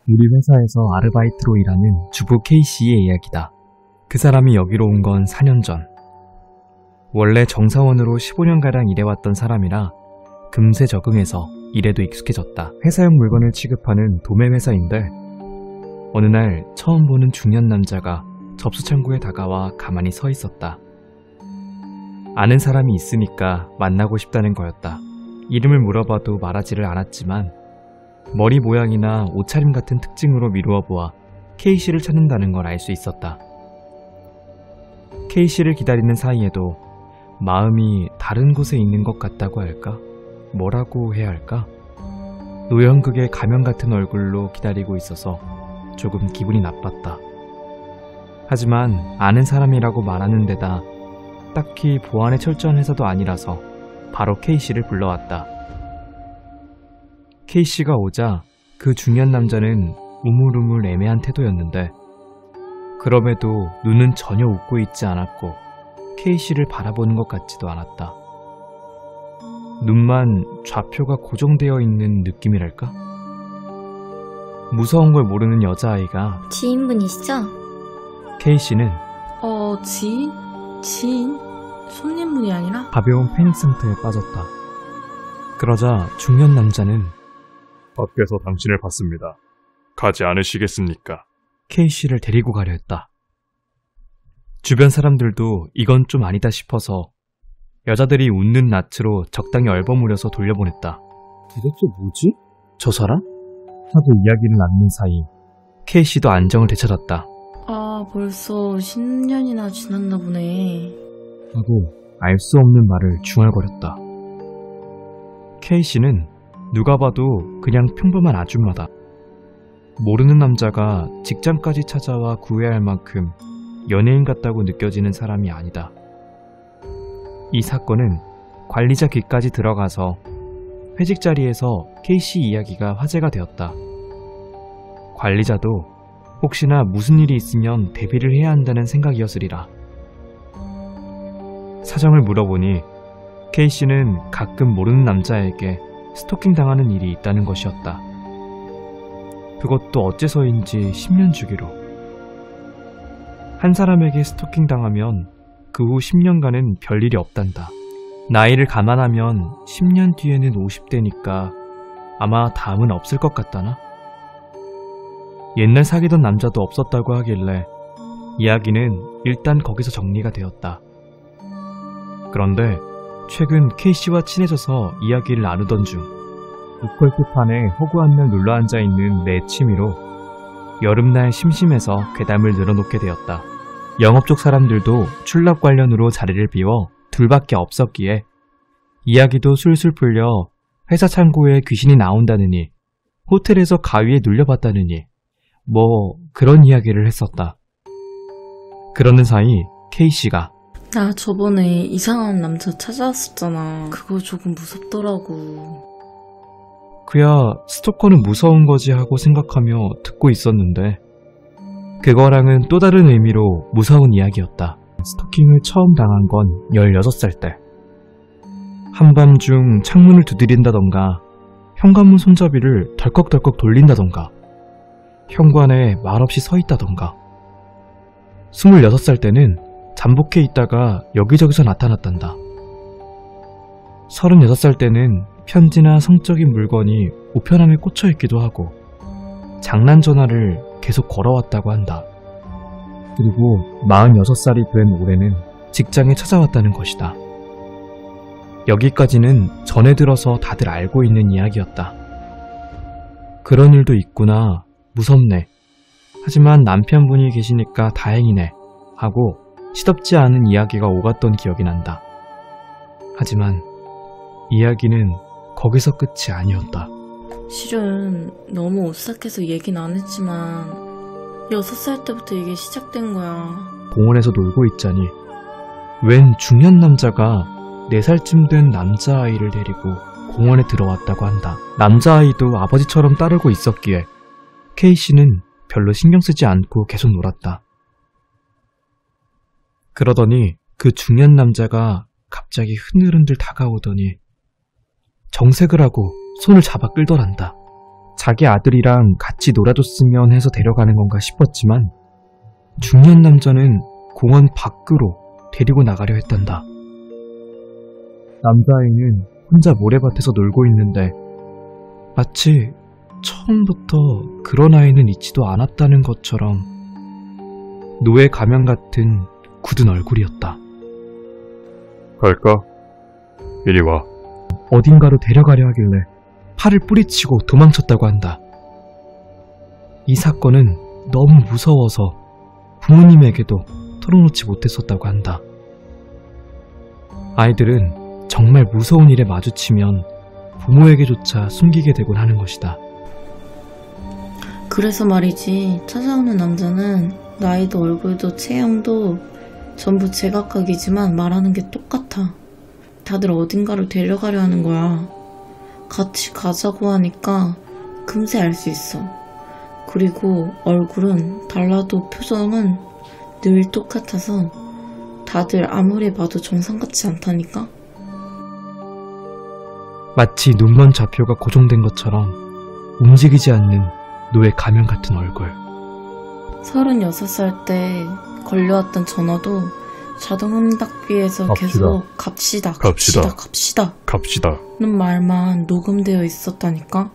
우리 회사에서 아르바이트로 일하는 주부 K씨의 이야기다. 그 사람이 여기로 온 건 4년 전. 원래 정사원으로 15년가량 일해왔던 사람이라 금세 적응해서 일에도 익숙해졌다. 회사용 물건을 취급하는 도매 회사인데 어느 날 처음 보는 중년 남자가 접수 창구에 다가와 가만히 서 있었다. 아는 사람이 있으니까 만나고 싶다는 거였다. 이름을 물어봐도 말하지를 않았지만 머리 모양이나 옷차림 같은 특징으로 미루어 보아 K씨를 찾는다는 걸 알 수 있었다. K씨를 기다리는 사이에도 마음이 다른 곳에 있는 것 같다고 할까? 뭐라고 해야 할까? 노연극의 가면 같은 얼굴로 기다리고 있어서 조금 기분이 나빴다. 하지만 아는 사람이라고 말하는 데다 딱히 보안에 철저한 회사도 아니라서 바로 K씨를 불러왔다. K씨가 오자 그 중년 남자는 우물우물 애매한 태도였는데 그럼에도 눈은 전혀 웃고 있지 않았고 K씨를 바라보는 것 같지도 않았다. 눈만 좌표가 고정되어 있는 느낌이랄까? 무서운 걸 모르는 여자아이가 지인분이시죠? K씨는 지인? 손님분이 아니라? 가벼운 패닉 상태에 빠졌다. 그러자 중년 남자는 밖에서 당신을 봤습니다. 가지 않으시겠습니까? K씨를 데리고 가려 했다. 주변 사람들도 이건 좀 아니다 싶어서 여자들이 웃는 낯으로 적당히 얼버무려서 돌려보냈다. 도대체 뭐지? 저 사람? 하도 이야기를 나누는 사이 K씨도 안정을 되찾았다. 벌써 10년이나 지났나 보네. 하고 알 수 없는 말을 중얼거렸다. K씨는 누가 봐도 그냥 평범한 아줌마다. 모르는 남자가 직장까지 찾아와 구애할 만큼 연예인 같다고 느껴지는 사람이 아니다. 이 사건은 관리자 귀까지 들어가서 회식 자리에서 K씨 이야기가 화제가 되었다. 관리자도 혹시나 무슨 일이 있으면 대비를 해야 한다는 생각이었으리라. 사정을 물어보니 K씨는 가끔 모르는 남자에게 스토킹 당하는 일이 있다는 것이었다. 그것도 어째서인지 10년 주기로. 한 사람에게 스토킹 당하면 그 후 10년간은 별일이 없단다. 나이를 감안하면 10년 뒤에는 50대니까 아마 다음은 없을 것 같다나? 옛날 사귀던 남자도 없었다고 하길래 이야기는 일단 거기서 정리가 되었다. 그런데 최근 K씨와 친해져서 이야기를 나누던 중 우컬 끝판에 허구한 날 눌러앉아있는 내 취미로 여름날 심심해서 괴담을 늘어놓게 되었다. 영업 쪽 사람들도 출납 관련으로 자리를 비워 둘밖에 없었기에 이야기도 술술 풀려 회사 창고에 귀신이 나온다느니 호텔에서 가위에 눌려봤다느니 뭐 그런 이야기를 했었다. 그러는 사이 K씨가 나 저번에 이상한 남자 찾아왔었잖아. 그거 조금 무섭더라고. 그야 스토커는 무서운 거지 하고 생각하며 듣고 있었는데 그거랑은 또 다른 의미로 무서운 이야기였다. 스토킹을 처음 당한 건 16살 때. 한밤중 창문을 두드린다던가 현관문 손잡이를 덜컥덜컥 돌린다던가 현관에 말없이 서 있다던가 26살 때는 잠복해 있다가 여기저기서 나타났단다. 36살 때는 편지나 성적인 물건이 우편함에 꽂혀 있기도 하고 장난 전화를 계속 걸어왔다고 한다. 그리고 46살이 된 올해는 직장에 찾아왔다는 것이다. 여기까지는 전해 들어서 다들 알고 있는 이야기였다. 그런 일도 있구나, 무섭네. 하지만 남편분이 계시니까 다행이네 하고 시덥지 않은 이야기가 오갔던 기억이 난다. 하지만 이야기는 거기서 끝이 아니었다. 실은 너무 오싹해서 얘기는 안 했지만 6살 때부터 이게 시작된 거야. 공원에서 놀고 있자니 웬 중년 남자가 4살쯤 된 남자아이를 데리고 공원에 들어왔다고 한다. 남자아이도 아버지처럼 따르고 있었기에 K씨는 별로 신경 쓰지 않고 계속 놀았다. 그러더니 그 중년 남자가 갑자기 흐느른들 다가오더니 정색을 하고 손을 잡아 끌더란다. 자기 아들이랑 같이 놀아줬으면 해서 데려가는 건가 싶었지만 중년 남자는 공원 밖으로 데리고 나가려 했단다. 남자아이는 혼자 모래밭에서 놀고 있는데 마치 처음부터 그런 아이는 있지도 않았다는 것처럼 노예 가면 같은 굳은 얼굴이었다. 갈까? 이리 와. 어딘가로 데려가려 하길래 팔을 뿌리치고 도망쳤다고 한다. 이 사건은 너무 무서워서 부모님에게도 털어놓지 못했었다고 한다. 아이들은 정말 무서운 일에 마주치면 부모에게조차 숨기게 되곤 하는 것이다. 그래서 말이지, 찾아오는 남자는 나이도 얼굴도 체형도 전부 제각각이지만 말하는 게 똑같아. 다들 어딘가로 데려가려 하는 거야. 같이 가자고 하니까 금세 알 수 있어. 그리고 얼굴은 달라도 표정은 늘 똑같아서 다들 아무리 봐도 정상 같지 않다니까? 마치 눈먼 좌표가 고정된 것처럼 움직이지 않는 노예 가면 같은 얼굴. 36살 때 걸려왔던 전화도 자동응답기에서 계속 갑시다 는 말만 녹음되어 있었다니까?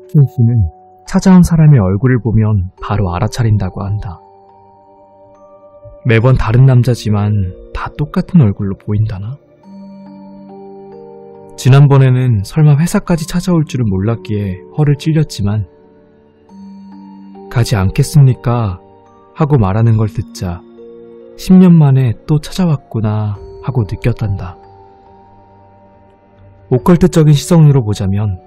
케이시는 찾아온 사람의 얼굴을 보면 바로 알아차린다고 한다. 매번 다른 남자지만 다 똑같은 얼굴로 보인다나? 지난번에는 설마 회사까지 찾아올 줄은 몰랐기에 허를 찔렸지만 가지 않겠습니까? 하고 말하는 걸 듣자 10년 만에 또 찾아왔구나 하고 느꼈단다. 오컬트적인 시선으로 보자면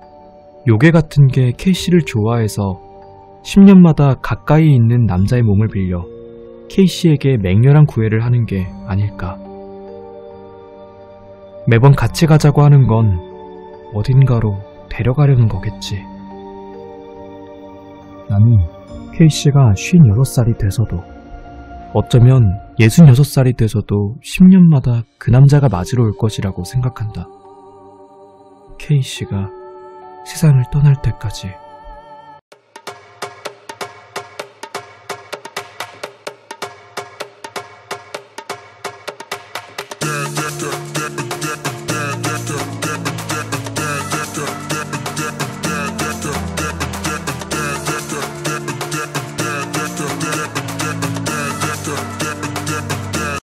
요괴 같은 게 케이씨를 좋아해서 10년마다 가까이 있는 남자의 몸을 빌려 케이씨에게 맹렬한 구애를 하는 게 아닐까. 매번 같이 가자고 하는 건 어딘가로 데려가려는 거겠지. 나는 케이씨가 56살이 돼서도 어쩌면 66살이 돼서도 10년마다 그 남자가 맞으러 올 것이라고 생각한다. 케이씨가 세상을 떠날 때까지.